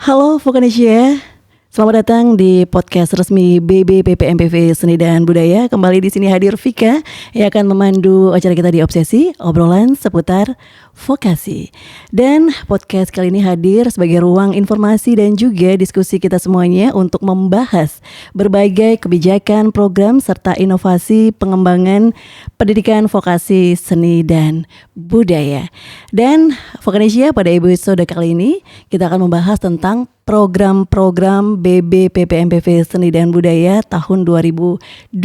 Halo Vokanesia, selamat datang di podcast resmi BBPPMPV Seni dan Budaya. Kembali di sini hadir Vika yang akan memandu acara kita di Obsesi, obrolan seputar vokasi. Dan podcast kali ini hadir sebagai ruang informasi dan juga diskusi kita semuanya untuk membahas berbagai kebijakan, program, serta inovasi pengembangan pendidikan vokasi seni dan budaya. Dan Vokanesia pada episode kali ini kita akan membahas tentang program-program BBPPMPV Seni dan Budaya tahun 2026,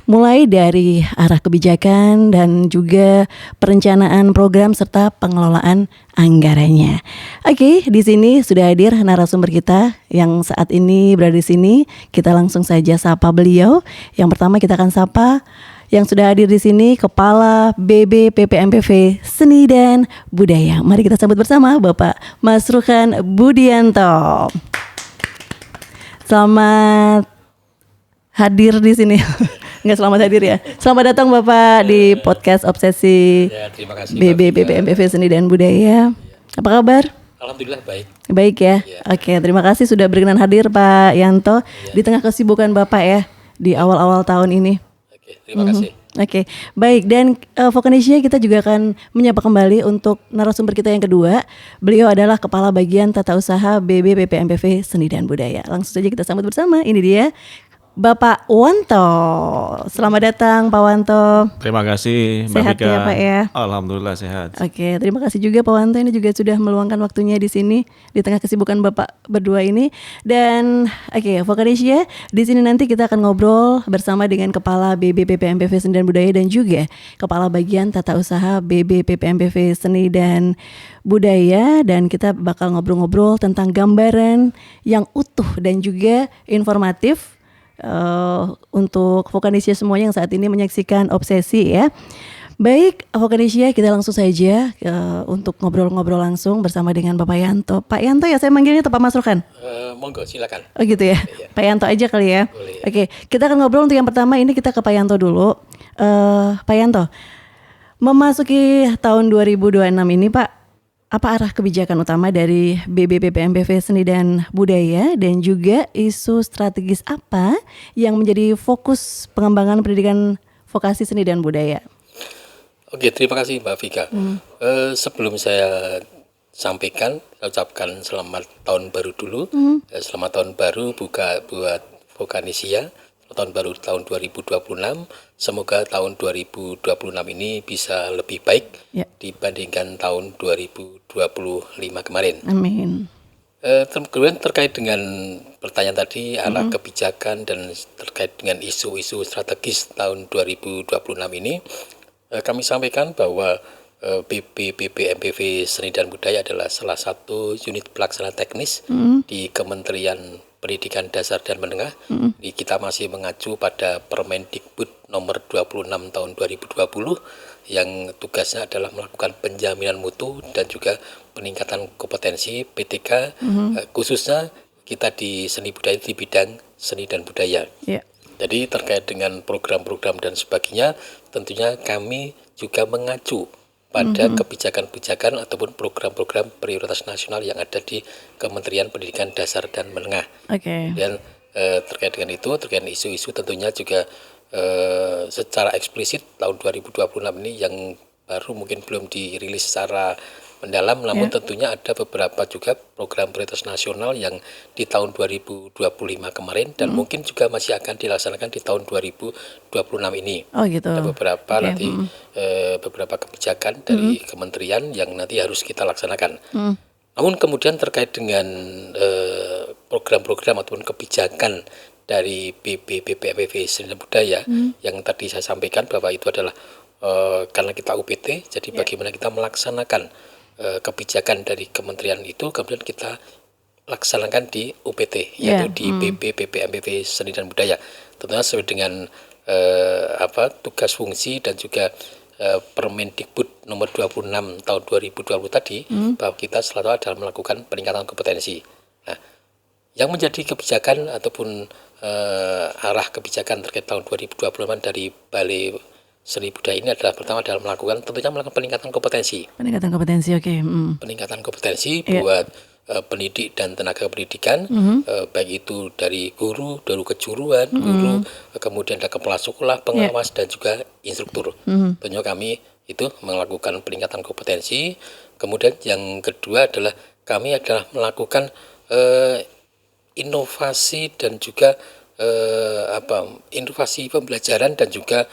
mulai dari arah kebijakan dan juga perencanaan program serta pengelolaan anggarannya. Oke, di sini sudah hadir narasumber kita yang saat ini berada di sini. Kita langsung saja sapa beliau. Yang pertama kita akan sapa yang sudah hadir di sini, Kepala BBPPMPV Seni dan Budaya. Mari kita sambut bersama Bapak Mas Ruhan Budianto. Selamat hadir di sini. Enggak, selamat hadir ya. Selamat datang Bapak di podcast Obsesi terima kasih, BBPPMPV Seni dan Budaya. Apa kabar? Alhamdulillah baik. Baik ya. Oke, terima kasih sudah berkenan hadir Pak Yanto di tengah kesibukan Bapak ya di awal-awal tahun ini. Terima kasih. Oke, baik. Dan Vokanesia kita juga akan menyapa kembali untuk narasumber kita yang kedua. Beliau adalah Kepala Bagian Tata Usaha BBPPMPV Seni dan Budaya. Langsung saja kita sambut bersama. Ini dia Bapak Wanto. Selamat datang Pak Wanto. Terima kasih Mbak Sehat Vika. ya Pak ya. Alhamdulillah sehat. Oke, terima kasih juga Pak Wanto, ini juga sudah meluangkan waktunya di sini di tengah kesibukan Bapak berdua ini. Dan Vokanesia, di sini nanti kita akan ngobrol bersama dengan Kepala BBPPMPV Seni dan Budaya dan juga Kepala Bagian Tata Usaha BBPPMPV Seni dan Budaya, dan kita bakal ngobrol-ngobrol tentang gambaran yang utuh dan juga informatif untuk Vokanesia semuanya yang saat ini menyaksikan Obsesi ya. Baik, Vokanesia, kita langsung saja untuk ngobrol-ngobrol langsung bersama dengan Bapak Yanto. Pak Yanto ya, saya manggilnya atau Pak Mas Ruhan? Monggo silakan. Oh gitu ya, Iya. Pak Yanto aja kali ya. Boleh. Oke, kita akan ngobrol untuk yang pertama ini kita ke Pak Yanto dulu. Pak Yanto, memasuki tahun 2026 ini Pak, apa arah kebijakan utama dari BBPPMPV Seni dan Budaya dan juga isu strategis apa yang menjadi fokus pengembangan pendidikan vokasi seni dan budaya? Oke, terima kasih Mbak Vika. Sebelum saya sampaikan, saya ucapkan selamat tahun baru dulu. Selamat tahun baru buat Vokanesia. Tahun baru tahun 2026. Semoga tahun 2026 ini bisa lebih baik dibandingkan tahun 2025 kemarin. Amin. Kemudian terkait dengan pertanyaan tadi, arah kebijakan dan terkait dengan isu-isu strategis tahun 2026 ini, kami sampaikan bahwa BBPPMPV Seni dan Budaya adalah salah satu unit pelaksana teknis di Kementerian Pendidikan Dasar dan Menengah. Kita masih mengacu pada Permendikbud nomor 26 tahun 2020 yang tugasnya adalah melakukan penjaminan mutu dan juga peningkatan kompetensi PTK, khususnya kita di seni budaya di bidang seni dan budaya. Jadi terkait dengan program-program dan sebagainya, tentunya kami juga mengacu pada kebijakan-kebijakan ataupun program-program prioritas nasional yang ada di Kementerian Pendidikan Dasar dan Menengah. Dan terkait dengan itu, terkait dengan isu-isu tentunya juga secara eksplisit tahun 2026 ini yang baru mungkin belum dirilis secara mendalam, namun tentunya ada beberapa juga program prioritas nasional yang di tahun 2025 kemarin dan mungkin juga masih akan dilaksanakan di tahun 2026 ini. Oh gitu. Ada beberapa nanti beberapa kebijakan dari kementerian yang nanti harus kita laksanakan. Namun kemudian terkait dengan program-program ataupun kebijakan dari BBPPMPV Seni dan Budaya yang tadi saya sampaikan bahwa itu adalah karena kita UPT, jadi bagaimana kita melaksanakan kebijakan dari kementerian itu kemudian kita laksanakan di UPT, yaitu di BBPPMPV Seni dan Budaya. Tentunya sesuai dengan tugas fungsi dan juga Permendikbud nomor 26 tahun 2020 tadi, bahwa kita selalu adalah melakukan peningkatan kompetensi. Nah, yang menjadi kebijakan ataupun arah kebijakan terkait tahun 2020 dari Balai Seni budaya ini adalah pertama tentunya melakukan peningkatan kompetensi. Peningkatan kompetensi, oke. Peningkatan kompetensi buat pendidik dan tenaga pendidikan, baik itu dari guru kejuruan, guru, kemudian ada kepala sekolah, pengawas, dan juga instruktur. Tentunya kami itu melakukan peningkatan kompetensi. Kemudian yang kedua adalah kami adalah melakukan inovasi dan juga inovasi pembelajaran dan juga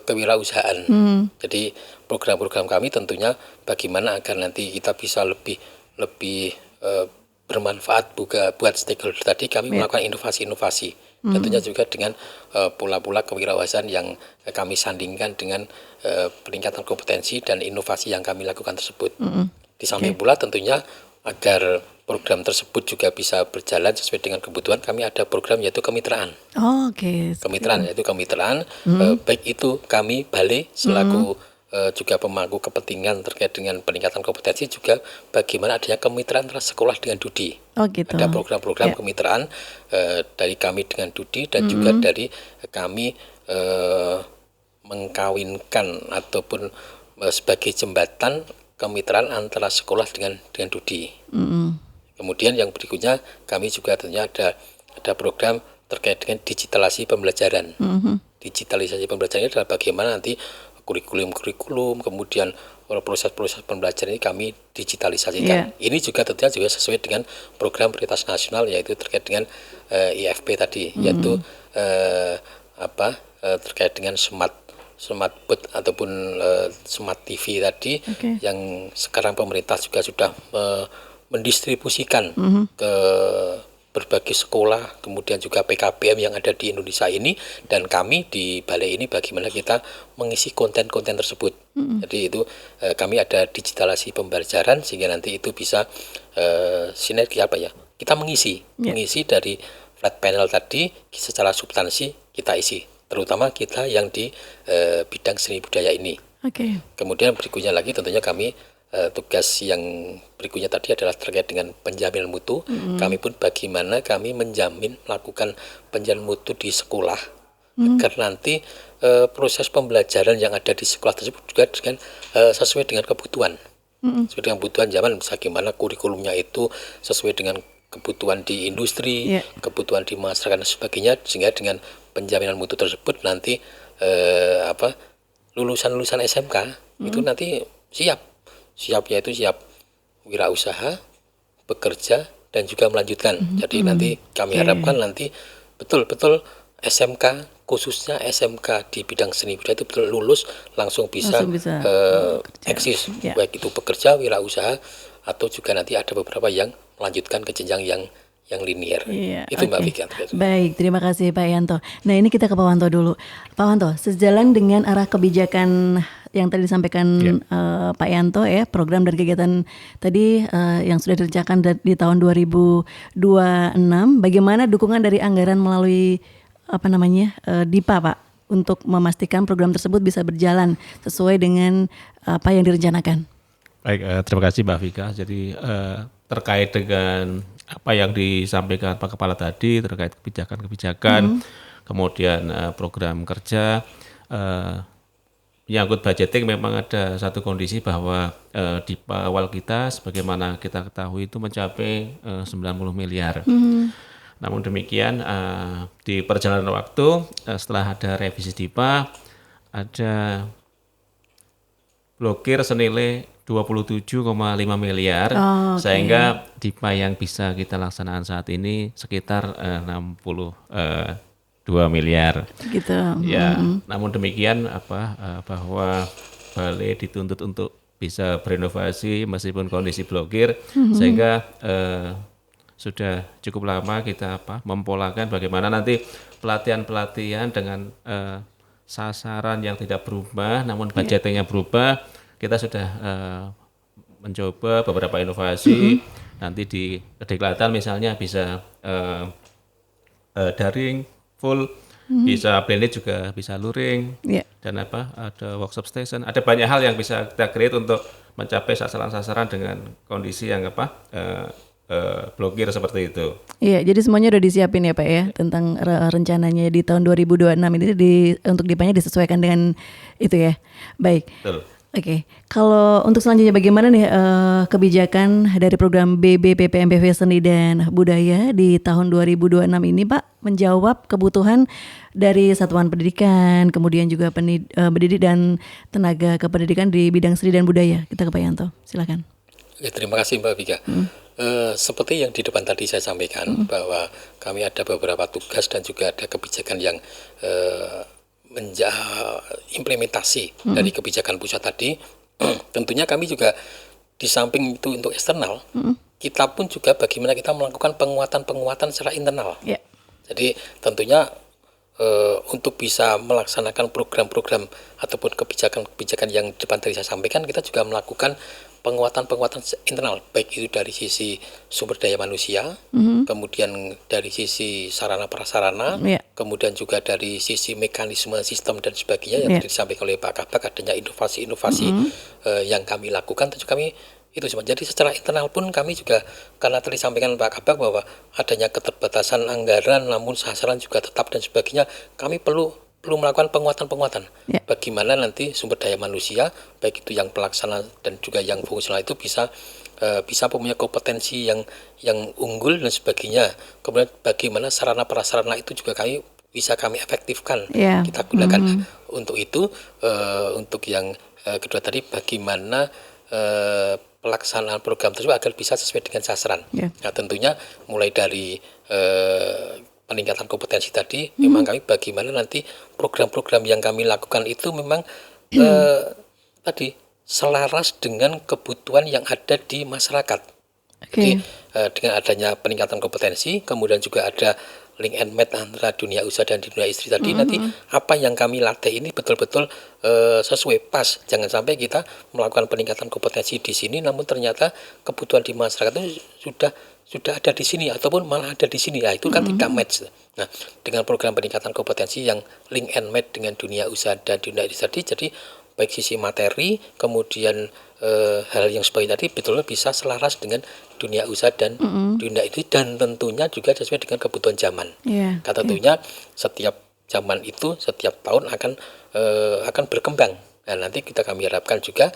kewirausahaan. Jadi program-program kami tentunya bagaimana agar nanti kita bisa lebih bermanfaat buat stakeholder tadi. Kami melakukan inovasi-inovasi. Tentunya juga dengan pola-pola kewirausahaan yang kami sandingkan dengan peningkatan kompetensi dan inovasi yang kami lakukan tersebut. Di samping pula tentunya agar program tersebut juga bisa berjalan sesuai dengan kebutuhan, kami ada program yaitu kemitraan. Kemitraan yaitu kemitraan, baik itu kami Balai selaku juga pemangku kepentingan terkait dengan peningkatan kompetensi, juga bagaimana adanya kemitraan antara sekolah dengan Dudi. Ada program-program kemitraan dari kami dengan Dudi dan juga dari kami mengkawinkan ataupun sebagai jembatan kemitraan antara sekolah dengan Dudi. Kemudian yang berikutnya kami juga tentunya ada program terkait dengan digitalisasi pembelajaran. Digitalisasi pembelajaran ini adalah bagaimana nanti kurikulum, kemudian proses-proses pembelajaran ini kami digitalisasikan. Ini juga tentunya juga sesuai dengan program prioritas nasional, yaitu terkait dengan IFP tadi, yaitu terkait dengan smart board ataupun smart TV tadi, yang sekarang pemerintah juga sudah mendistribusikan ke berbagai sekolah, kemudian juga PKBM yang ada di Indonesia ini, dan kami di Balai ini bagaimana kita mengisi konten-konten tersebut. Jadi itu kami ada digitalisasi pembelajaran sehingga nanti itu bisa sinergi kita mengisi dari flat panel tadi secara substansi kita isi, terutama kita yang di bidang seni budaya ini. Kemudian berikutnya lagi tentunya kami tugas yang berikutnya tadi adalah terkait dengan penjaminan mutu. Kami pun bagaimana kami melakukan penjaminan mutu di sekolah agar nanti proses pembelajaran yang ada di sekolah tersebut juga dengan sesuai dengan kebutuhan. Sesuai dengan kebutuhan zaman, bagaimana kurikulumnya itu sesuai dengan kebutuhan di industri, kebutuhan di masyarakat dan sebagainya, sehingga dengan penjaminan mutu tersebut nanti lulusan SMK itu nanti siapnya itu siap wirausaha, bekerja, dan juga melanjutkan. Jadi nanti kami harapkan nanti betul-betul SMK, khususnya SMK di bidang seni budaya itu betul lulus langsung bisa eksis, baik itu bekerja, wirausaha, atau juga nanti ada beberapa yang melanjutkan ke jenjang yang linear. Itu Mbak Vika. Baik, terima kasih Pak Yanto. Nah, ini kita ke Pak Wanto dulu. Pak Wanto, sejalan dengan arah kebijakan yang tadi disampaikan Pak Yanto program dan kegiatan tadi yang sudah direncanakan di tahun 2026, bagaimana dukungan dari anggaran melalui DIPA Pak untuk memastikan program tersebut bisa berjalan sesuai dengan apa yang direncanakan? Baik, terima kasih Mbak Vika. Jadi terkait dengan apa yang disampaikan Pak Kepala tadi terkait kebijakan-kebijakan, kemudian program kerja, menyangkut budgeting, memang ada satu kondisi bahwa di awal kita sebagaimana kita ketahui itu mencapai 90 miliar. Namun demikian di perjalanan waktu setelah ada revisi DIPA ada blokir senilai 27,5 miliar, sehingga DIPA yang bisa kita laksanakan saat ini sekitar 62 miliar. Gitu. Ya, namun demikian bahwa Balai dituntut untuk bisa berinovasi meskipun kondisi blokir, sehingga sudah cukup lama kita mempolakan bagaimana nanti pelatihan-pelatihan dengan sasaran yang tidak berubah, namun budgetingnya berubah. Kita sudah mencoba beberapa inovasi, nanti di Kedekliatan misalnya bisa daring full, bisa blended juga bisa luring, dan ada workshop station, ada banyak hal yang bisa kita create untuk mencapai sasaran-sasaran dengan kondisi yang blokir seperti itu. Iya, jadi semuanya udah disiapin ya Pak ya, tentang rencananya di tahun 2026 ini untuk DIPA-nya disesuaikan dengan itu ya. Baik. Betul. Oke, kalau untuk selanjutnya bagaimana nih kebijakan dari program BBPPMPV Seni dan Budaya di tahun 2026 ini Pak menjawab kebutuhan dari satuan pendidikan, kemudian juga pendidik dan tenaga kependidikan di bidang seni dan budaya. Kita ke Pak Yanto, silakan. Ya, terima kasih Mbak Vika. Seperti yang di depan tadi saya sampaikan bahwa kami ada beberapa tugas dan juga ada kebijakan yang implementasi dari kebijakan pusat tadi. Tentunya kami juga di samping itu untuk eksternal, kita pun juga bagaimana kita melakukan penguatan secara internal. Yeah. Jadi tentunya untuk bisa melaksanakan program-program ataupun kebijakan yang depan tadi saya sampaikan, kita juga melakukan penguatan internal, baik itu dari sisi sumber daya manusia, kemudian dari sisi sarana prasarana, kemudian juga dari sisi mekanisme sistem dan sebagainya yang tadi disampaikan oleh Pak Kabak, adanya inovasi-inovasi yang kami lakukan. Tentu kami itu semua. Jadi secara internal pun kami juga, karena tadi disampaikan Pak Kabak bahwa adanya keterbatasan anggaran namun sasaran juga tetap dan sebagainya, kami perlu melakukan penguatan. Bagaimana nanti sumber daya manusia, baik itu yang pelaksana dan juga yang fungsional itu bisa mempunyai kompetensi yang unggul dan sebagainya. Kemudian bagaimana sarana prasarana itu juga bisa kami efektifkan. Kita gunakan untuk itu. Untuk yang kedua tadi, bagaimana pelaksanaan program tersebut agar bisa sesuai dengan sasaran. Nah, tentunya mulai dari peningkatan kompetensi tadi, memang kami bagaimana nanti program-program yang kami lakukan itu memang tadi selaras dengan kebutuhan yang ada di masyarakat. Jadi dengan adanya peningkatan kompetensi, kemudian juga ada link and match antara dunia usaha dan dunia istri tadi, nanti apa yang kami latih ini betul-betul sesuai pas. Jangan sampai kita melakukan peningkatan kompetensi di sini namun ternyata kebutuhan di masyarakat itu sudah ada di sini ataupun malah ada di sini. Nah, itu kan tidak match. Nah, dengan program peningkatan kompetensi yang link and match dengan dunia usaha dan dunia istri tadi, jadi baik sisi materi, kemudian hal yang sebagainya tadi betul-betul bisa selaras dengan dunia usaha dan dunia itu, dan tentunya juga sesuai dengan kebutuhan zaman. Tentunya setiap zaman itu setiap tahun akan berkembang. Nah, nanti kami harapkan juga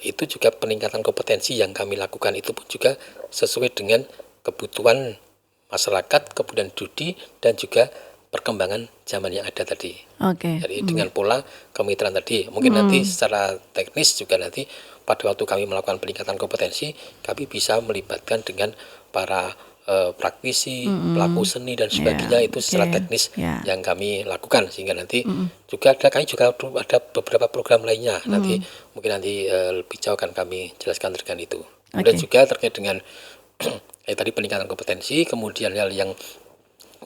itu juga peningkatan kompetensi yang kami lakukan itu pun juga sesuai dengan kebutuhan masyarakat, kemudian studi dan juga perkembangan zaman yang ada tadi. Jadi dengan pola kemitraan tadi, mungkin nanti secara teknis juga nanti pada waktu kami melakukan peningkatan kompetensi, kami bisa melibatkan dengan para praktisi, pelaku seni dan sebagainya, itu secara teknis yang kami lakukan, sehingga nanti juga kami juga ada beberapa program lainnya, nanti mungkin lebih jauh akan kami jelaskan terkait itu. Kemudian juga terkait dengan tadi peningkatan kompetensi, kemudian hal yang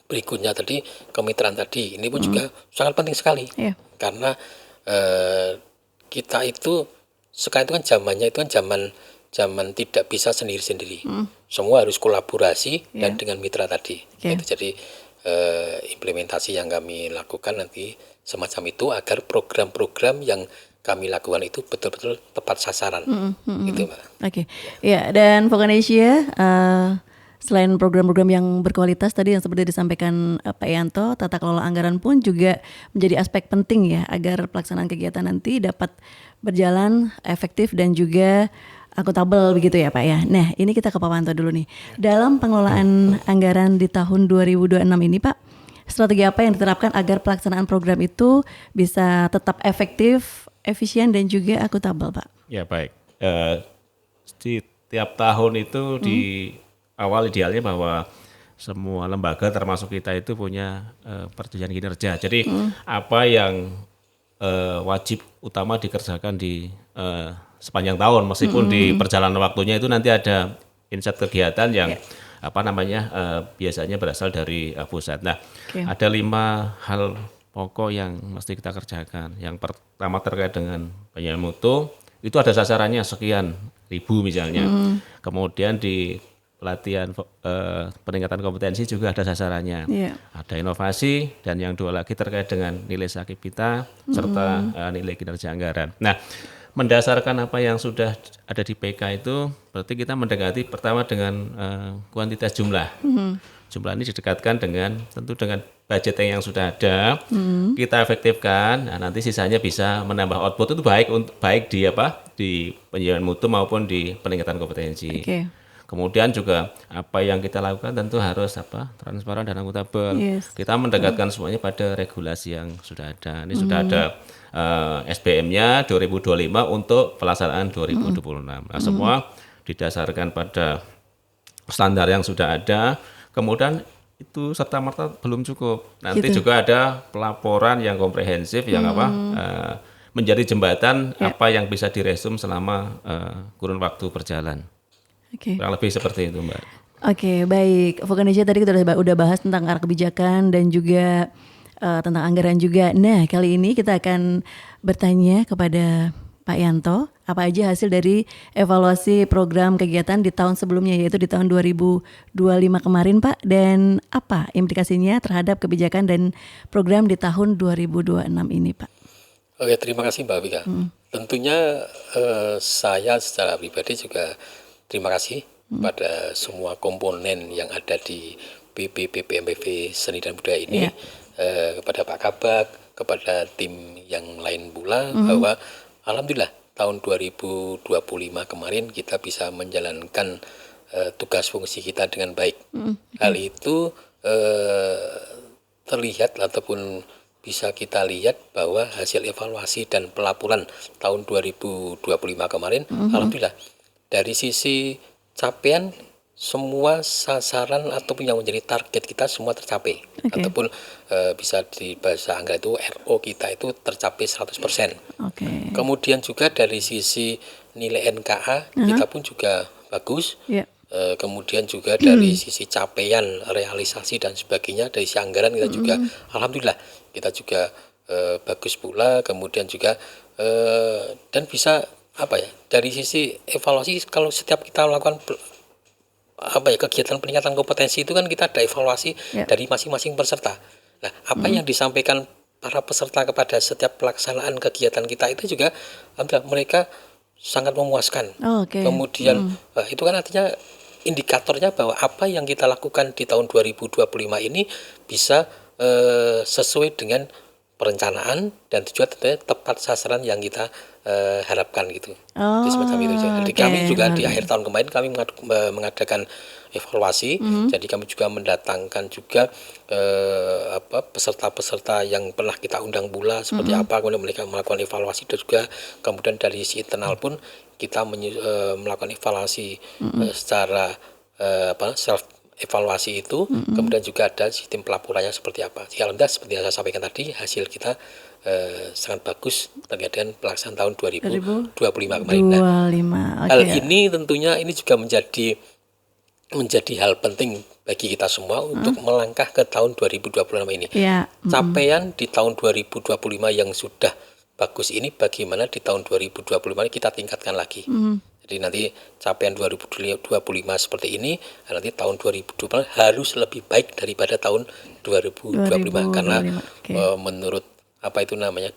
berikutnya tadi kemitraan tadi, ini pun juga sangat penting sekali, karena kita itu sekarang itu kan zamannya itu kan zaman tidak bisa sendiri-sendiri, semua harus kolaborasi dan dengan mitra tadi. Itu jadi implementasi yang kami lakukan nanti semacam itu agar program-program yang kami lakukan itu betul-betul tepat sasaran, gitu Mbak. Ya, dan Vocanesia selain program-program yang berkualitas tadi yang seperti disampaikan Pak Yanto, tata kelola anggaran pun juga menjadi aspek penting ya agar pelaksanaan kegiatan nanti dapat berjalan efektif dan juga akuntabel begitu ya Pak ya. Nah, ini kita ke Pak Wanto dulu nih. Dalam pengelolaan anggaran di tahun 2026 ini Pak, strategi apa yang diterapkan agar pelaksanaan program itu bisa tetap efektif, efisien dan juga akuntabel Pak? Ya baik. Setiap tahun itu di awal idealnya bahwa semua lembaga termasuk kita itu punya perjanjian kinerja. Jadi apa yang wajib utama dikerjakan di sepanjang tahun, meskipun di perjalanan waktunya itu nanti ada insight kegiatan yang biasanya berasal dari pusat. Nah, ada 5 hal pokok yang mesti kita kerjakan. Yang pertama terkait dengan penilaian mutu, itu ada sasarannya sekian ribu misalnya. Kemudian di pelatihan peningkatan kompetensi juga ada sasarannya. Ada inovasi, dan yang 2 lagi terkait dengan nilai sakit serta nilai kinerja anggaran. Nah, mendasarkan apa yang sudah ada di PK itu, berarti kita mendekati pertama dengan kuantitas jumlah. jumlah ini didekatkan dengan tentu dengan budget yang sudah ada, kita efektifkan. Nah, nanti sisanya bisa menambah output itu baik di penjualan mutu maupun di peningkatan kompetensi. Oke. Kemudian juga apa yang kita lakukan tentu harus transparan dan akuntabel. Yes. Kita mendekatkan semuanya pada regulasi yang sudah ada. Ini sudah ada SBM-nya 2025 untuk pelaksanaan 2026. Nah, semua didasarkan pada standar yang sudah ada. Kemudian itu serta-merta belum cukup. Nanti juga ada pelaporan yang komprehensif yang menjadi jembatan apa yang bisa diresum selama kurun waktu berjalan. Oke. Kurang lebih seperti itu, Mbak. Oke, baik. Vokanisya tadi kita udah bahas tentang arah kebijakan dan juga tentang anggaran juga. Nah, kali ini kita akan bertanya kepada Pak Yanto, apa aja hasil dari evaluasi program kegiatan di tahun sebelumnya, yaitu di tahun 2025 kemarin, Pak, dan apa implikasinya terhadap kebijakan dan program di tahun 2026 ini, Pak? Oke, terima kasih Mbak Vika. Tentunya saya secara pribadi juga terima kasih pada semua komponen yang ada di BPPMPV Seni dan Budaya ini, kepada Pak Kabak, kepada tim yang lain pula, bahwa alhamdulillah tahun 2025 kemarin kita bisa menjalankan tugas fungsi kita dengan baik. Hal itu terlihat ataupun bisa kita lihat bahwa hasil evaluasi dan pelaporan tahun 2025 kemarin, alhamdulillah dari sisi capaian semua sasaran ataupun yang menjadi target kita semua tercapai. Ataupun bisa di bahasa Anggrek itu RO kita itu tercapai 100%. Kemudian juga dari sisi nilai NKA kita pun juga bagus. Kemudian juga dari sisi capaian realisasi dan sebagainya, dari sisi anggaran kita juga alhamdulillah kita juga bagus pula. Kemudian juga dan bisa dari sisi evaluasi, kalau setiap kita melakukan kegiatan peningkatan kompetensi itu kan kita ada evaluasi dari masing-masing peserta. Nah, apa yang disampaikan para peserta kepada setiap pelaksanaan kegiatan kita itu juga mereka sangat memuaskan. Kemudian itu kan artinya indikatornya bahwa apa yang kita lakukan di tahun 2025 ini bisa sesuai dengan perencanaan dan juga tentunya tepat sasaran yang kita harapkan gitu. Jadi semacam itu. Jadi kami juga di akhir tahun kemarin kami mengadakan evaluasi. Jadi kami juga mendatangkan juga peserta-peserta yang pernah kita undang pula seperti apa, kemudian mereka melakukan evaluasi, dan juga kemudian dari si internal pun kita melakukan evaluasi secara self evaluasi itu. Kemudian juga ada sistem pelaporannya seperti apa. Jadi alhamdulillah seperti yang saya sampaikan tadi, hasil kita sangat bagus terkait dengan pelaksanaan tahun 2025 kemarin. Hal ini tentunya ini juga menjadi hal penting bagi kita semua untuk melangkah ke tahun 2026 ini. Capaian di tahun 2025 yang sudah bagus ini, bagaimana di tahun 2025 ini kita tingkatkan lagi. Jadi nanti capaian 2025 seperti ini, nanti tahun 2025 harus lebih baik daripada tahun 2025. Karena menurut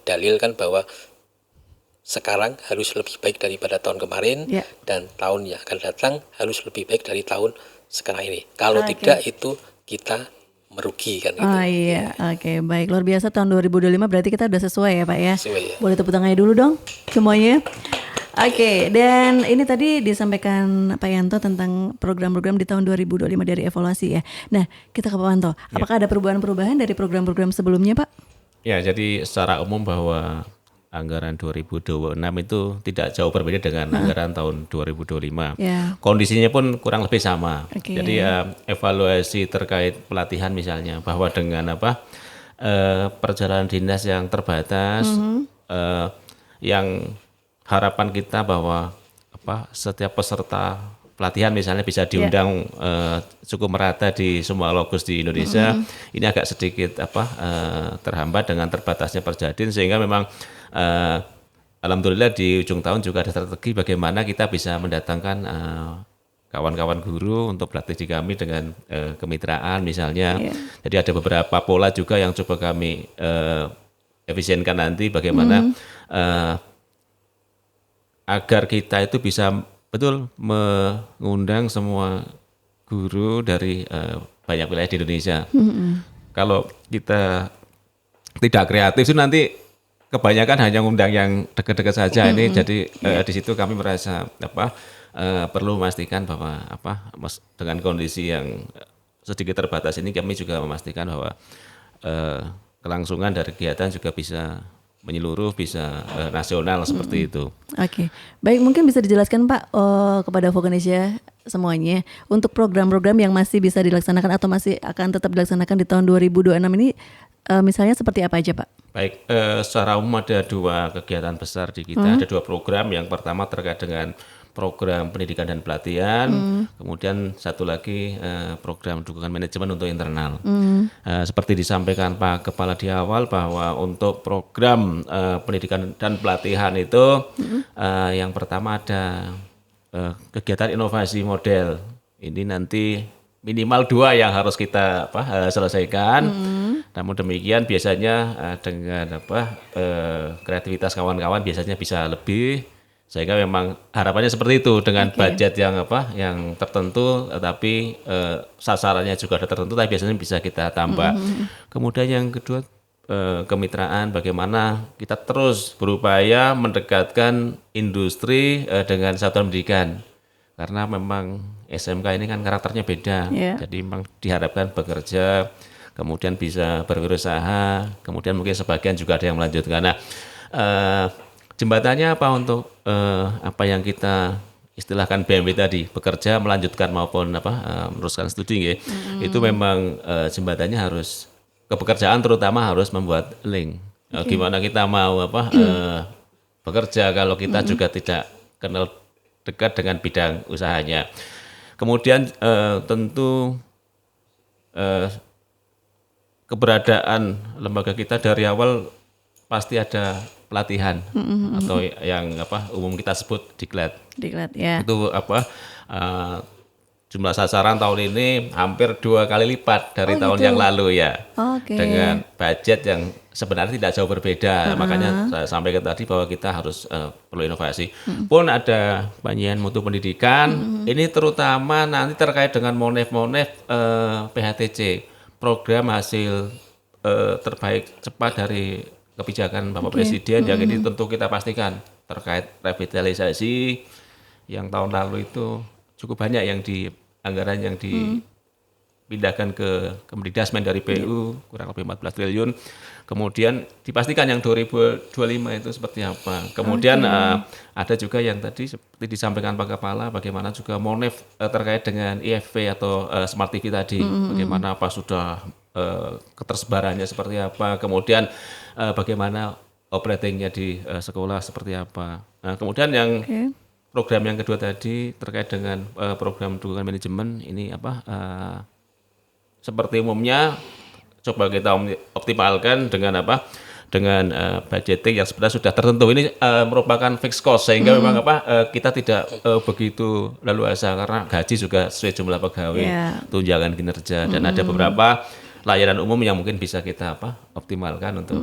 dalil kan bahwa sekarang harus lebih baik daripada tahun kemarin, dan tahun yang akan datang harus lebih baik dari tahun sekarang ini. Kalau tidak itu kita merugi kan gitu. Baik, luar biasa. Tahun 2025 berarti kita udah sesuai ya Pak ya. Sesuai, ya. Boleh tepuk tangannya dulu dong semuanya. Dan ini tadi disampaikan Pak Yanto tentang program-program di tahun 2025 dari evaluasi ya. Nah, kita ke Pak Wanto. Apakah ada perubahan-perubahan dari program-program sebelumnya, Pak? Ya, jadi secara umum bahwa anggaran 2026 itu tidak jauh berbeda dengan anggaran tahun 2025. Kondisinya pun kurang lebih sama. Jadi evaluasi terkait pelatihan misalnya, bahwa dengan perjalanan dinas yang terbatas, yang harapan kita bahwa setiap peserta pelatihan misalnya bisa diundang cukup merata di semua lokus di Indonesia. Ini agak sedikit terhambat dengan terbatasnya Perjadin, sehingga memang alhamdulillah di ujung tahun juga ada strategi bagaimana kita bisa mendatangkan kawan-kawan guru untuk berlatih di kami dengan kemitraan misalnya. Jadi ada beberapa pola juga yang coba kami efisienkan nanti, bagaimana agar kita itu bisa betul mengundang semua guru dari banyak wilayah di Indonesia. Kalau kita tidak kreatif itu nanti kebanyakan hanya ngundang yang dekat-dekat saja. Ini jadi di situ kami merasa perlu memastikan bahwa dengan kondisi yang sedikit terbatas ini kami juga memastikan bahwa kelangsungan dari kegiatan juga bisa menyeluruh, bisa nasional seperti itu. Oke, baik, mungkin bisa dijelaskan Pak kepada Vocanesia semuanya untuk program-program yang masih bisa dilaksanakan atau masih akan tetap dilaksanakan di tahun 2026 ini, misalnya seperti apa aja Pak? Baik, secara umum ada 2 kegiatan besar di kita, ada 2 program. Yang pertama terkait dengan program pendidikan dan pelatihan, kemudian satu lagi program dukungan manajemen untuk internal. Seperti disampaikan Pak Kepala di awal bahwa untuk program pendidikan dan pelatihan itu yang pertama ada kegiatan inovasi model. Ini nanti minimal 2 yang harus kita selesaikan. Namun demikian biasanya dengan kreativitas kawan-kawan biasanya bisa lebih. Sehingga memang harapannya seperti itu dengan budget yang yang tertentu, tapi sasarannya juga ada tertentu, tapi biasanya bisa kita tambah. Kemudian yang kedua kemitraan, bagaimana kita terus berupaya mendekatkan industri dengan satuan pendidikan, karena memang SMK ini kan karakternya beda, jadi memang diharapkan bekerja, kemudian bisa berwirausaha, kemudian mungkin sebagian juga ada yang melanjutkan. Nah, jembatannya apa untuk apa yang kita istilahkan BMW tadi, bekerja, melanjutkan maupun meneruskan studi, itu memang jembatannya harus kepekerjaan, terutama harus membuat link. Gimana kita mau bekerja kalau kita juga tidak kenal dekat dengan bidang usahanya. Kemudian tentu keberadaan lembaga kita dari awal pasti ada pelatihan atau yang umum kita sebut diklat. Diklat ya. Itu jumlah sasaran tahun ini hampir 2 kali lipat dari tahun yang lalu ya. Dengan budget yang sebenarnya tidak jauh berbeda. Makanya saya sampaikan tadi bahwa kita harus perlu inovasi. Pun ada banyak mutu pendidikan. Ini terutama nanti terkait dengan monef-monef PHTC, program hasil terbaik cepat dari kebijakan Bapak Presiden. Yang ini tentu kita pastikan terkait revitalisasi yang tahun lalu itu cukup banyak yang anggaran yang dipindahkan ke Kemdikdasmen dari PU kurang lebih 14 triliun. Kemudian dipastikan yang 2025 itu seperti apa. Kemudian ada juga yang tadi seperti disampaikan Pak Kepala, bagaimana juga monef terkait dengan IFV atau Smart TV tadi. Bagaimana sudah ketersebarannya seperti apa. Kemudian bagaimana operatingnya di sekolah seperti apa. Nah, kemudian yang program yang kedua tadi terkait dengan program dukungan manajemen ini seperti umumnya coba kita optimalkan dengan dengan budgeting yang sebenarnya sudah tertentu. Ini merupakan fixed cost sehingga memang kita tidak begitu leluasa karena gaji juga sesuai jumlah pegawai, tunjangan kinerja, dan ada beberapa layanan umum yang mungkin bisa kita optimalkan untuk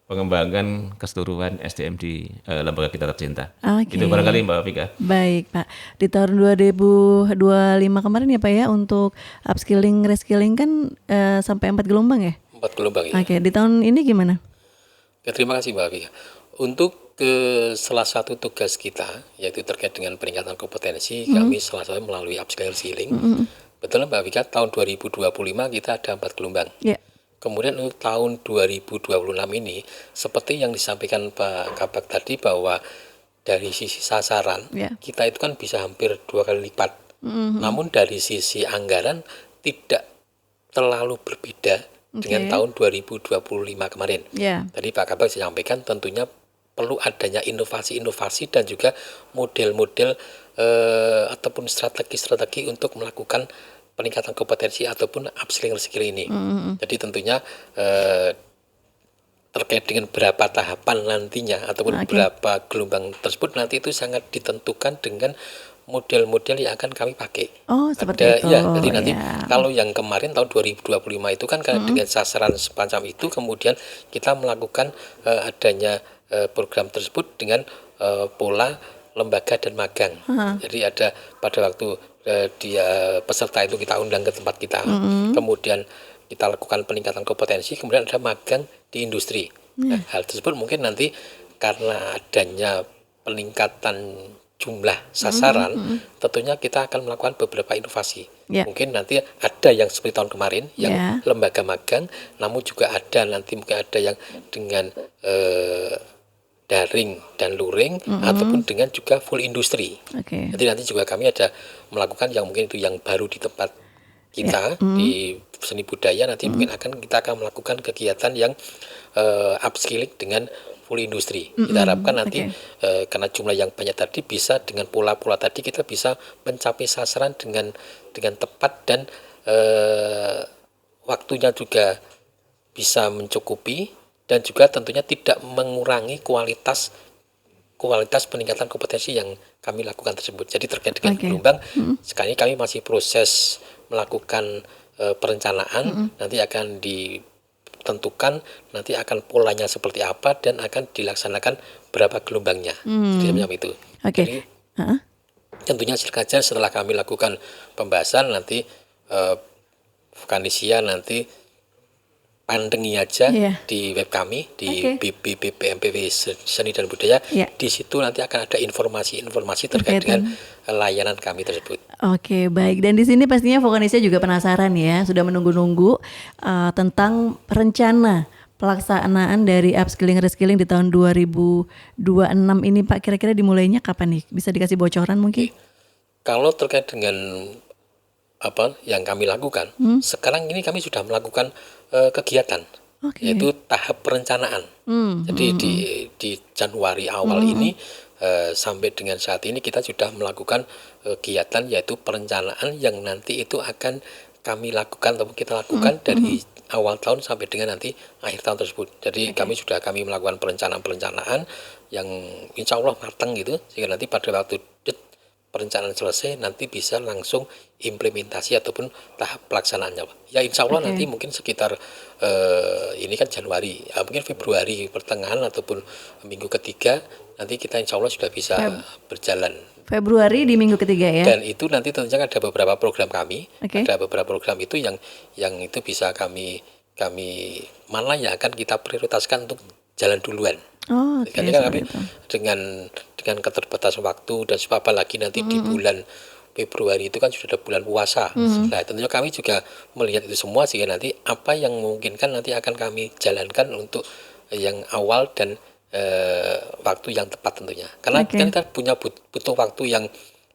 pengembangan keseluruhan SDM di lembaga kita tercinta. Itu barangkali Mbak Vika. Baik Pak, di tahun 2025 kemarin ya Pak ya, untuk upskilling, reskilling kan sampai 4 gelombang ya? 4 gelombang ya. Di tahun ini gimana? Terima kasih Mbak Vika. Untuk salah satu tugas kita yaitu terkait dengan peningkatan kompetensi, kami salah satu melalui upskilling reskilling. Betul Mbak Vika, tahun 2025 kita ada 4 gelombang. Kemudian untuk tahun 2026 ini, seperti yang disampaikan Pak Kabak tadi bahwa dari sisi sasaran, kita itu kan bisa hampir 2 kali lipat. Namun dari sisi anggaran tidak terlalu berbeda dengan tahun 2025 kemarin. Tadi Pak Kabak saya sampaikan tentunya perlu adanya inovasi-inovasi dan juga model-model ataupun strategi-strategi untuk melakukan peningkatan kompetensi ataupun upskilling reskilling ini. Jadi tentunya terkait dengan berapa tahapan nantinya ataupun berapa gelombang tersebut nanti itu sangat ditentukan dengan model-model yang akan kami pakai. Seperti itu. Ya, jadi nanti kalau yang kemarin tahun 2025 itu kan dengan sasaran semacam itu, kemudian kita melakukan adanya program tersebut dengan pola lembaga dan magang. Jadi ada pada waktu dia peserta itu kita undang ke tempat kita, kemudian kita lakukan peningkatan kompetensi, kemudian ada magang di industri. Nah, hal tersebut mungkin nanti karena adanya peningkatan jumlah sasaran, tentunya kita akan melakukan beberapa inovasi. Mungkin nanti ada yang seperti tahun kemarin, yang lembaga magang, namun juga ada nanti mungkin ada yang dengan daring dan luring, ataupun dengan juga full industri. Jadi nanti juga kami ada melakukan yang mungkin itu yang baru di tempat kita di seni budaya, nanti mungkin kita akan melakukan kegiatan yang upskilling dengan full industri. Kita harapkan nanti karena jumlah yang banyak tadi bisa dengan pola-pola tadi kita bisa mencapai sasaran dengan tepat dan waktunya juga bisa mencukupi, dan juga tentunya tidak mengurangi kualitas peningkatan kompetensi yang kami lakukan tersebut. Jadi terkait dengan gelombang, sekarang ini kami masih proses melakukan perencanaan, nanti akan ditentukan nanti akan polanya seperti apa dan akan dilaksanakan berapa gelombangnya. Jadi itu. Jadi tentunya silakan setelah kami lakukan pembahasan nanti Vokanisia nanti pandengi aja di web kami di BBPPMPV Seni dan Budaya. Di situ nanti akan ada informasi terkait dengan layanan kami tersebut. Oke, baik. Dan di sini pastinya Vokanisia juga penasaran ya, sudah menunggu-nunggu tentang rencana pelaksanaan dari upskilling reskilling di tahun 2026 ini Pak. Kira-kira dimulainya kapan nih? Bisa dikasih bocoran mungkin? Kalau terkait dengan apa yang kami lakukan, sekarang ini kami sudah melakukan kegiatan, yaitu tahap perencanaan. Jadi di Januari awal ini sampai dengan saat ini kita sudah melakukan kegiatan yaitu perencanaan yang nanti itu akan kami lakukan atau kita lakukan dari awal tahun sampai dengan nanti akhir tahun tersebut. Jadi kami melakukan perencanaan yang insya Allah matang gitu, sehingga nanti pada waktu perencanaan selesai nanti bisa langsung implementasi ataupun tahap pelaksanaannya. Ya insya Allah nanti mungkin sekitar ini kan Januari, mungkin Februari pertengahan ataupun minggu ketiga nanti kita insya Allah sudah bisa berjalan. Februari di minggu ketiga ya. Dan itu nanti tentunya ada beberapa program kami, ada beberapa program itu yang itu bisa kami mana yang akan kita prioritaskan untuk jalan duluan. Karena kami dengan keterbatasan waktu dan sebab lagi nanti di bulan Februari itu kan sudah ada bulan puasa. Nah tentunya kami juga melihat itu semua sehingga nanti apa yang memungkinkan nanti akan kami jalankan untuk yang awal dan waktu yang tepat tentunya. Karena kita punya butuh waktu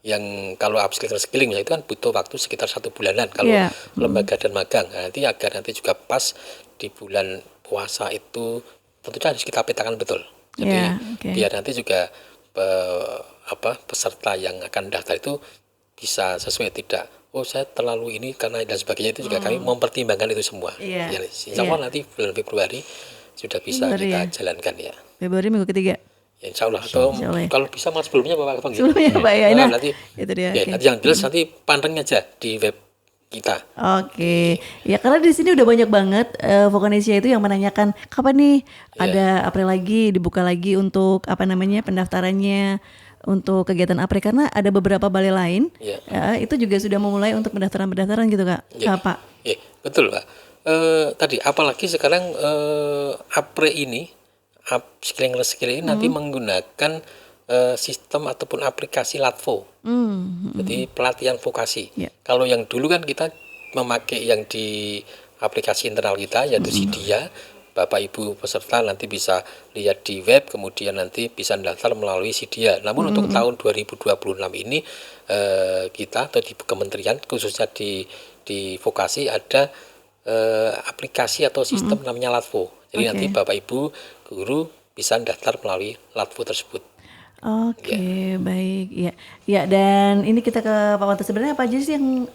yang kalau upskilling itu kan butuh waktu sekitar 1 bulanan kalau lembaga dan magang. Nah, nanti agar nanti juga pas di bulan puasa itu tentunya harus kita petakan betul. Jadi biar nanti juga peserta yang akan daftar itu bisa sesuai tidak. Oh saya terlalu ini karena dan sebagainya itu juga kami mempertimbangkan itu semua. Insya Allah nanti bulan Februari sudah bisa kita jalankan ya. Februari minggu ketiga. Ya, insya Allah atau kalau bisa malah sebelumnya Bapak panggil. Sebelumnya Pak ya. Nah, nanti itu dia. Nanti yang jelas nanti pantengin aja di web kita. Ya karena di sini udah banyak banget Vokanisia itu yang menanyakan kapan nih ada April lagi dibuka lagi untuk pendaftarannya untuk kegiatan Apre, karena ada beberapa balai lain itu juga sudah memulai untuk pendaftaran gitu Kak. Pak. Betul Pak. Tadi apalagi sekarang Apre ini upskilling reskilling nanti menggunakan sistem ataupun aplikasi Latvo. Jadi pelatihan vokasi. Kalau yang dulu kan kita memakai yang di aplikasi internal kita yaitu Sidia. Bapak Ibu peserta nanti bisa lihat di web, kemudian nanti bisa daftar melalui Sidia. Namun untuk tahun 2026 ini kita atau di kementerian khususnya di vokasi ada aplikasi atau sistem namanya Latvo. Jadi nanti Bapak Ibu guru bisa daftar melalui Latvo tersebut. Baik ya dan ini kita ke Pak Wanto, sebenarnya apa aja sih yang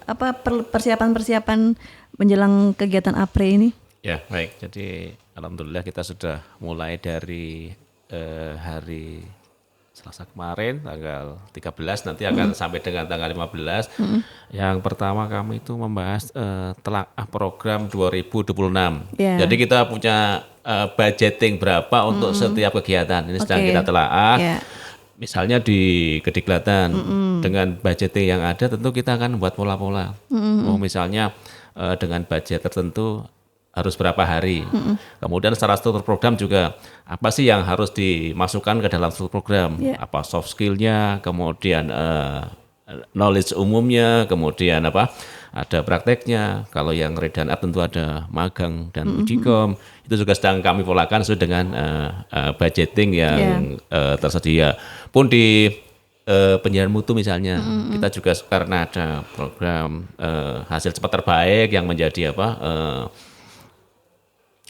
persiapan menjelang kegiatan Apre ini? Ya baik, jadi alhamdulillah kita sudah mulai dari hari Selasa kemarin tanggal 13 nanti akan sampai dengan tanggal 15. Yang pertama kami itu membahas telaah program 2026. Jadi kita punya budgeting berapa untuk setiap kegiatan ini sedang kita telaah. misalnya di Kediklatan dengan budgeting yang ada tentu kita akan buat pola-pola. Oh misalnya dengan budget tertentu harus berapa hari. Kemudian secara struktur program juga apa sih yang harus dimasukkan ke dalam struktur program? Apa soft skill-nya, kemudian knowledge umumnya, kemudian apa? Ada prakteknya. Kalau yang read dan up tentu ada magang dan ujikom. Itu juga sedang kami polakan sesuai dengan budgeting yang tersedia. Pun di penyiaran mutu misalnya, kita juga karena ada program hasil cepat terbaik yang menjadi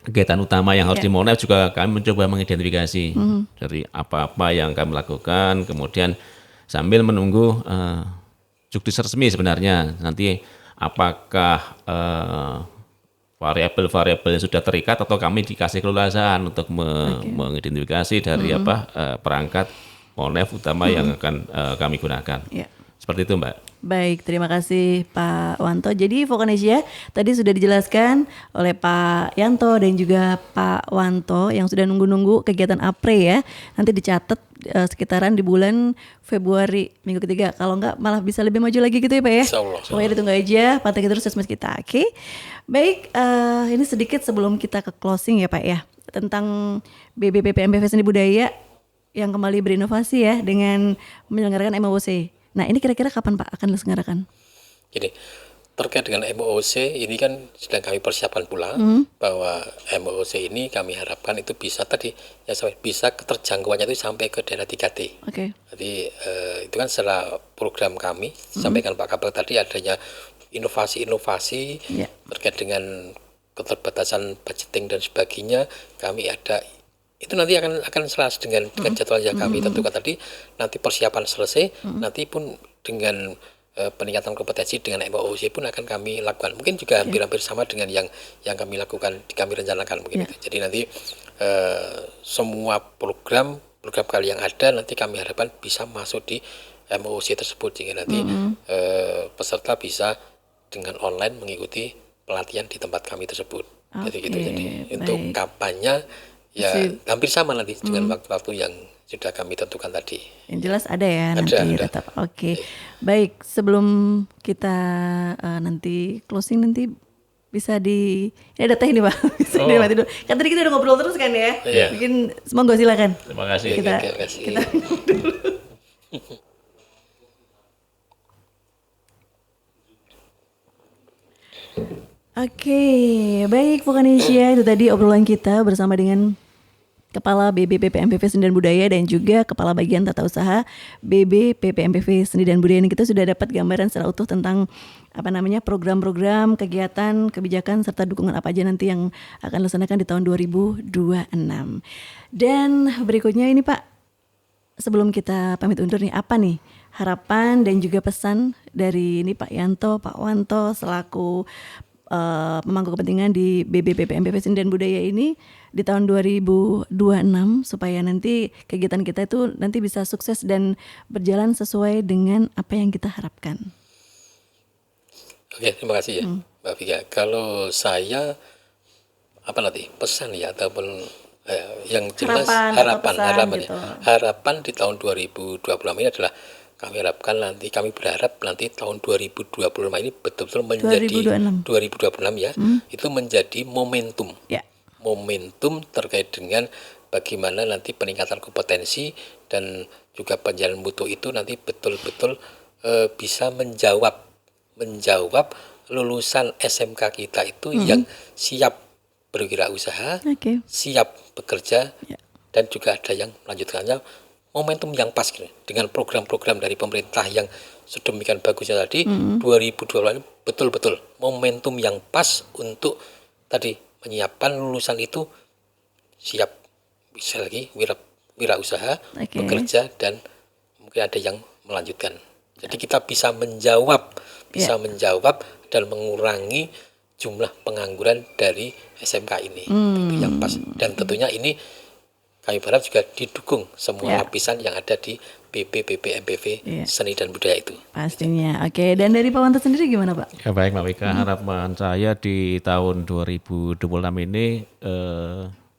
kegiatan utama yang harus dimonitor, juga kami mencoba mengidentifikasi dari apa-apa yang kami lakukan, kemudian sambil menunggu juknis resmi sebenarnya nanti apakah variabel-variabel yang sudah terikat atau kami dikasih keleluasaan untuk mengidentifikasi dari perangkat Monef utama yang akan kami gunakan. Seperti itu Mbak. Baik, terima kasih Pak Wanto. Jadi Vokanesia tadi sudah dijelaskan oleh Pak Yanto dan juga Pak Wanto yang sudah nunggu-nunggu kegiatan APRE ya. Nanti dicatat sekitaran di bulan Februari minggu ketiga. Kalau enggak malah bisa lebih maju lagi gitu ya Pak ya. Insyaallah. Pokoknya ditunggu aja, pantengin terus sosmed kita. Oke. Baik, ini sedikit sebelum kita ke closing ya Pak ya. Tentang BBPPMPV Seni Budaya yang kembali berinovasi ya dengan menyelenggarakan MOOC. Nah ini kira-kira kapan Pak akan diselenggarakan? Jadi terkait dengan MOOC ini kan sedang kami persiapkan pula bahwa MOOC ini kami harapkan itu bisa bisa keterjangkauannya itu sampai ke daerah 3T. Jadi itu kan setelah program kami sampaikan Pak Kabak tadi adanya inovasi-inovasi terkait dengan keterbatasan budgeting dan sebagainya, kami ada itu nanti akan selaras dengan jadwal yang kami tentukan tadi. Nanti persiapan selesai, nanti pun dengan peningkatan kompetensi dengan MOOC pun akan kami lakukan. Mungkin juga hampir-hampir sama dengan yang kami lakukan, kami rencanakan mungkin itu. Jadi nanti semua program kali yang ada nanti kami harapkan bisa masuk di MOOC tersebut, sehingga nanti peserta bisa dengan online mengikuti pelatihan di tempat kami tersebut. Jadi gitu. Jadi untuk kampanye ya hampir sama nanti dengan waktu-waktu yang sudah kami tentukan tadi. Yang jelas ada ya nanti tetap. Oke. Baik, sebelum kita nanti closing nanti bisa ini ada teh nih Pak. Bisa dinikmati dulu. Kan tadi kita udah ngobrol terus kan ya. Mungkin semoga silakan. Terima kasih. Kita dulu. Oke, baik Vokanesia, itu tadi obrolan kita bersama dengan Kepala BBPPMPV Seni dan Budaya dan juga Kepala Bagian Tata Usaha BBPPMPV Seni dan Budaya. Ini kita sudah dapat gambaran secara utuh tentang program-program, kegiatan, kebijakan serta dukungan apa aja nanti yang akan dilaksanakan di tahun 2026. Dan berikutnya ini Pak, sebelum kita pamit undur nih, apa nih harapan dan juga pesan dari ini Pak Yanto, Pak Wanto selaku pemangku kepentingan di BBPPMPV Seni dan Budaya ini di tahun 2026 supaya nanti kegiatan kita itu nanti bisa sukses dan berjalan sesuai dengan apa yang kita harapkan. Oke, terima kasih ya Mbak Vika. Kalau saya pesan ya ataupun yang jelas harapan gitu. Harapan di tahun 2026 ini adalah kami berharap nanti tahun 2026 ini betul-betul menjadi 2026 ya, itu menjadi momentum. Momentum terkait dengan bagaimana nanti peningkatan kompetensi dan juga penjalanan mutu itu nanti betul-betul bisa menjawab lulusan SMK kita itu yang siap berwirausaha, siap bekerja, dan juga ada yang melanjutkannya. Momentum yang pas dengan program-program dari pemerintah yang sedemikian bagusnya tadi 2020 betul-betul momentum yang pas untuk tadi menyiapkan lulusan itu siap bisa lagi wirausaha, bekerja dan mungkin ada yang melanjutkan. Jadi kita bisa menjawab dan mengurangi jumlah pengangguran dari SMK ini. Itu yang pas, dan tentunya ini kami berharap juga didukung semua lapisan yang ada di BBPPMPV Seni dan Budaya itu. Pastinya. Oke, dan dari Pak Wanto sendiri gimana Pak? Ya baik Mbak Wika, harapan saya di tahun 2026 ini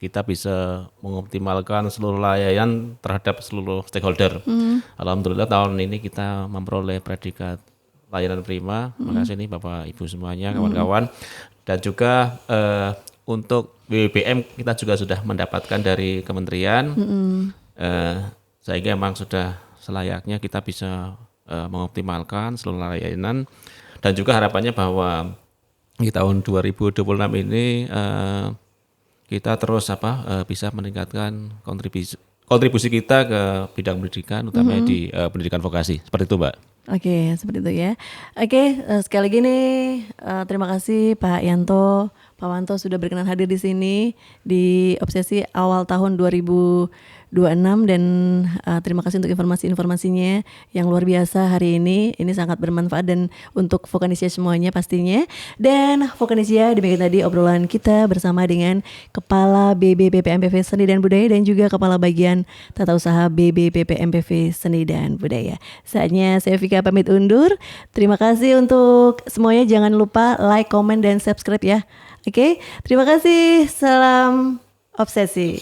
kita bisa mengoptimalkan seluruh layanan terhadap seluruh stakeholder. Alhamdulillah tahun ini kita memperoleh predikat layanan prima. Makasih nih Bapak Ibu semuanya, kawan-kawan. Dan juga untuk BBM kita juga sudah mendapatkan dari kementerian. Sehingga memang sudah selayaknya kita bisa mengoptimalkan seluruh layanan. Dan juga harapannya bahwa di tahun 2026 ini kita terus bisa meningkatkan kontribusi kita ke bidang pendidikan, utamanya di pendidikan vokasi. Seperti itu, Mbak. Oke, seperti itu ya. Oke, sekali lagi nih terima kasih Pak Yanto, Pak Wanto sudah berkenan hadir di sini di Obsesi awal tahun 2026 dan terima kasih untuk informasi-informasinya yang luar biasa hari ini. Ini sangat bermanfaat dan untuk Vokanesia semuanya pastinya. Dan Vokanesia, demikian tadi obrolan kita bersama dengan Kepala BBPP MPV Seni dan Budaya dan juga Kepala Bagian Tata Usaha BBPP MPV Seni dan Budaya. Saatnya saya Vika pamit undur. Terima kasih untuk semuanya. Jangan lupa like, comment, dan subscribe ya. Oke, terima kasih. Salam obsesi.